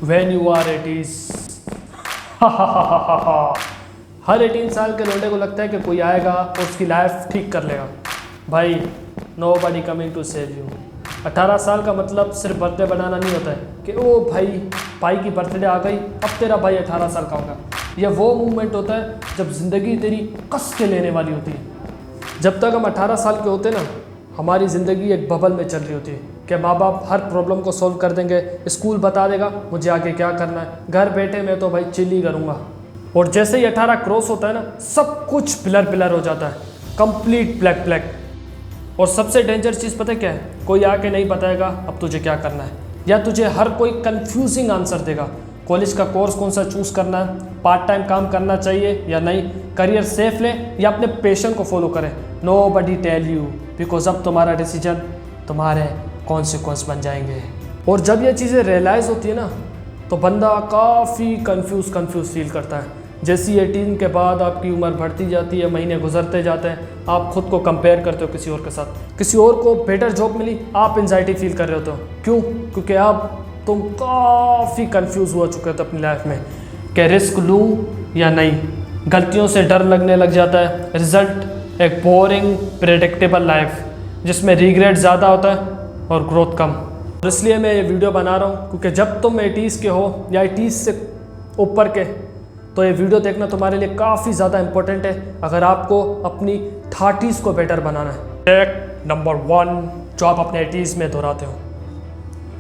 When you are 80s। हर 18 साल के लौंडे को लगता है कि कोई आएगा और उसकी लाइफ ठीक कर लेगा। भाई nobody coming to save you. 18 साल का मतलब सिर्फ बर्थडे बनाना नहीं होता है कि ओ भाई की बर्थडे आ गई, अब तेरा भाई 18 साल का होगा। यह वो मूवमेंट होता है जब ज़िंदगी तेरी कस के लेने वाली होती है। जब तक हम 18 साल के होते ना, हमारी ज़िंदगी एक बबल में चल रही होती है कि माँ बाप हर प्रॉब्लम को सॉल्व कर देंगे, स्कूल बता देगा मुझे आगे क्या करना है, घर बैठे मैं तो भाई चिल ही करूँगा। और जैसे ही 18 क्रॉस होता है ना, सब कुछ ब्लर हो जाता है, कंप्लीट ब्लैक। और सबसे डेंजर चीज़ पता है क्या है? कोई आके नहीं बताएगा अब तुझे क्या करना है, या तुझे हर कोई कंफ्यूजिंग आंसर देगा। कॉलेज का कोर्स कौन सा चूज़ करना है, पार्ट टाइम काम करना चाहिए या नहीं, करियर सेफ ले या अपने पैशन को फॉलो करें। नोबडी टेल यू, बिकॉज अब तुम्हारा डिसीजन तुम्हारे कॉन्सिक्वेंस बन जाएंगे। और जब ये चीज़ें रियलाइज़ होती है ना, तो बंदा काफ़ी कंफ्यूज फील करता है। जैसी 18 के बाद आपकी उम्र बढ़ती जाती है, महीने गुजरते जाते हैं, आप खुद को कंपेयर करते हो किसी और के साथ। किसी और को बेटर जॉब मिली, आप एंजाइटी फील कर रहे होते हो। क्यों? क्योंकि अब तुम काफ़ी कंफ्यूज हो चुके थे अपनी लाइफ में कि रिस्क लूँ या नहीं। गलतियों से डर लगने लग जाता है। रिजल्ट एक बोरिंग प्रेडिक्टेबल लाइफ जिसमें रिग्रेट ज़्यादा होता है और ग्रोथ कम। और इसलिए मैं ये वीडियो बना रहा हूँ क्योंकि जब तुम 80s के हो या 80s से ऊपर के, तो ये वीडियो देखना तुम्हारे लिए काफ़ी ज़्यादा इंपॉर्टेंट है अगर आपको अपनी 30s को बेटर बनाना है। टेक नंबर 1 जो आप अपने 80s में दोहराते हो।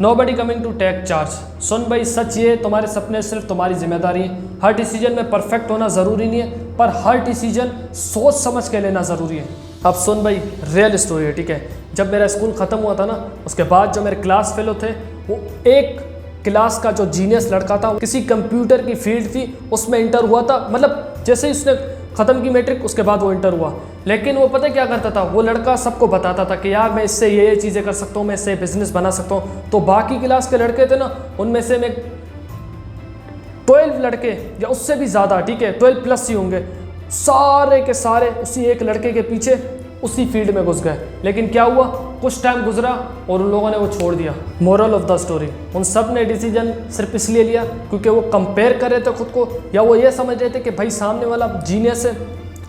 Nobody coming to take charge. सुन भाई, सच ये तुम्हारे सपने सिर्फ तुम्हारी जिम्मेदारी है। हर डिसीजन में परफेक्ट होना ज़रूरी नहीं है, पर हर डिसीजन सोच समझ के लेना ज़रूरी है। अब सुन भाई, रियल स्टोरी है, ठीक है। जब मेरा स्कूल ख़त्म हुआ था ना, उसके बाद जो मेरे क्लास फेलो थे, वो एक क्लास का जो जीनियस लड़का था, किसी कंप्यूटर की फील्ड थी, उसमें इंटर हुआ था। मतलब जैसे ही उसने ख़त्म की मैट्रिक, उसके बाद वो इंटर हुआ। लेकिन वो पता क्या करता था, वो लड़का सबको बताता था कि यार मैं इससे ये चीज़ें कर सकता हूँ, मैं इससे बिजनेस बना सकता हूँ। तो बाकी क्लास के लड़के थे ना, उनमें से मैं 12 लड़के या उससे भी ज़्यादा, ठीक है 12+ ही होंगे, सारे के सारे उसी एक लड़के के पीछे उसी फील्ड में घुस गए। लेकिन क्या हुआ, कुछ टाइम गुजरा और उन लोगों ने वो छोड़ दिया। मोरल ऑफ द स्टोरी, उन सब ने डिसीजन सिर्फ इसलिए लिया क्योंकि वो कंपेयर कर रहे थे खुद को, या वो ये समझ रहे थे कि भाई सामने वाला जीनियस है,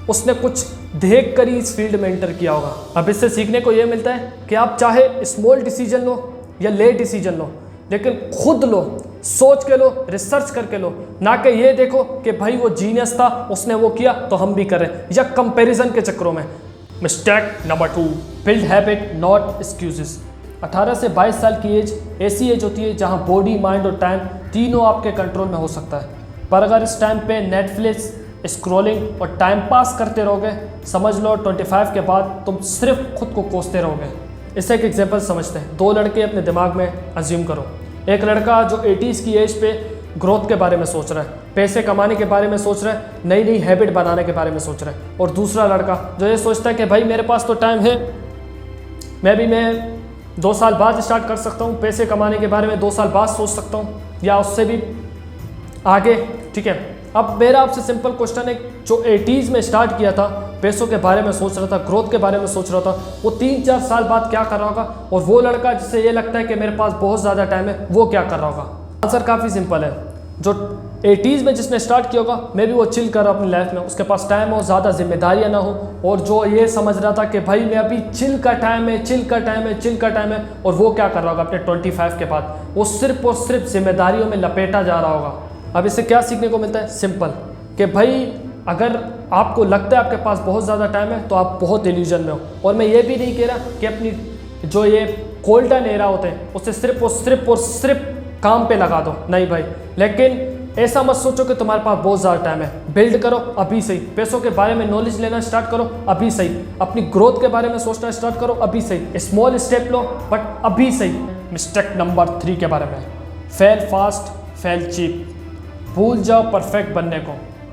उसने कुछ देख कर ही इस फील्ड में एंटर किया होगा। अब इससे सीखने को ये मिलता है कि आप चाहे स्मॉल डिसीजन लो या लेट डिसीजन लो, लेकिन खुद लो, सोच के लो, रिसर्च करके लो, ना कि ये देखो कि भाई वो जीनियस था, उसने वो किया तो हम भी करें, या कंपैरिजन के चक्करों में। Mistake number 2, build habit not excuses. 18 से 22 साल की एज ऐसी एज होती है जहां बॉडी, माइंड और टाइम तीनों आपके कंट्रोल में हो सकता है। पर अगर इस टाइम पे नेटफ्लिक्स, स्क्रॉलिंग और टाइम पास करते रहोगे, समझ लो 25 के बाद तुम सिर्फ खुद को कोसते रहोगे। इससे एक एग्जांपल समझते हैं। 2 लड़के अपने दिमाग में अज्यूम करो। एक लड़का जो 80s की एज पे ग्रोथ के बारे में सोच रहा है, पैसे कमाने के बारे में सोच रहा है, नई हैबिट बनाने के बारे में सोच रहा है। और दूसरा लड़का जो ये सोचता है कि भाई मेरे पास तो टाइम है, मैं 2 साल बाद स्टार्ट कर सकता हूँ, पैसे कमाने के बारे में 2 साल बाद सोच सकता हूँ या उससे भी आगे, ठीक है। अब मेरा आपसे सिंपल क्वेश्चन है, जो 80s में स्टार्ट किया था, पैसों के बारे में सोच रहा था, ग्रोथ के बारे में सोच रहा था, वो 3-4 साल बाद क्या कर रहा होगा? और वो लड़का जिसे ये लगता है कि मेरे पास बहुत ज़्यादा टाइम है, वो क्या कर रहा होगा? आंसर काफ़ी सिंपल है। जो 80s में जिसने स्टार्ट किया होगा, मे भी वो चिल कर रहा अपनी लाइफ में, उसके पास टाइम हो, ज़्यादा जिम्मेदारियाँ ना हो, और जो ये समझ रहा था कि भाई मैं अभी चिल का टाइम है, और वो क्या कर रहा होगा अपने 25 के बाद? वो सिर्फ और सिर्फ जिम्मेदारियों में लपेटा जा रहा होगा। अब इससे क्या सीखने को मिलता है? सिंपल, कि भाई अगर आपको लगता है आपके पास बहुत ज़्यादा टाइम है तो आप बहुत इल्यूजन में हो। और मैं ये भी नहीं कह रहा कि अपनी जो ये गोल्डन एरा होते हैं उससे सिर्फ और सिर्फ काम पे लगा दो, नहीं भाई। लेकिन ऐसा मत सोचो कि तुम्हारे पास बहुत ज़्यादा टाइम है। बिल्ड करो अभी सही, पैसों के बारे में नॉलेज लेना स्टार्ट करो अभी सही, अपनी ग्रोथ के बारे में सोचना स्टार्ट करो अभी सही, स्मॉल स्टेप लो बट अभी सही। मिस्टेक नंबर 3 के बारे में, फेल फास्ट फेल चीप। भूल जाओ परफेक्ट बनने को,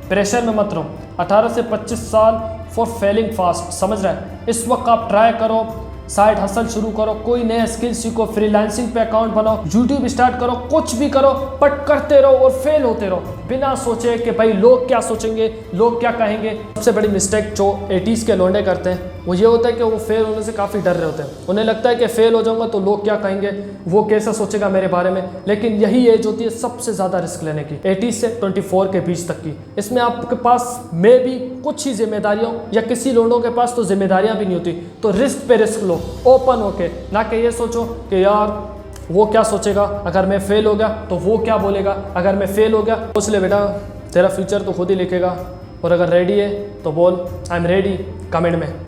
प्रेशर में मत रहो। 18 से 25 साल फॉर फेलिंग फास्ट, समझ रहे हैं? इस वक्त आप ट्राई करो, साइड हसल शुरू करो, कोई नया स्किल सीखो, फ्रीलांसिंग पे अकाउंट बनाओ, यूट्यूब स्टार्ट करो, कुछ भी करो बट करते रहो और फेल होते रहो। बिना सोचे कि भाई लोग क्या सोचेंगे, लोग क्या कहेंगे। सबसे बड़ी मिस्टेक जो 80s के लौंडे करते हैं वो ये होता है कि वो फेल होने से काफ़ी डर रहे होते हैं। उन्हें लगता है कि फेल हो जाऊंगा तो लोग क्या कहेंगे, वो कैसा सोचेगा मेरे बारे में। लेकिन यही एज होती है सबसे ज़्यादा रिस्क लेने की, 18 से 24 के बीच तक की। इसमें आपके पास में भी कुछ ही जिम्मेदारियाँ, या किसी लोगों के पास तो जिम्मेदारियाँ भी नहीं होती। तो रिस्क पे रिस्क लो ओपन होके, ना कि ये सोचो कि यार वो क्या सोचेगा, अगर मैं फेल हो गया तो वो क्या बोलेगा, अगर मैं फेल हो गया। सोच ले बेटा, तेरा फ्यूचर तो खुद ही लिखेगा। और अगर रेडी है तो बोल आई एम रेडी कमेंट में।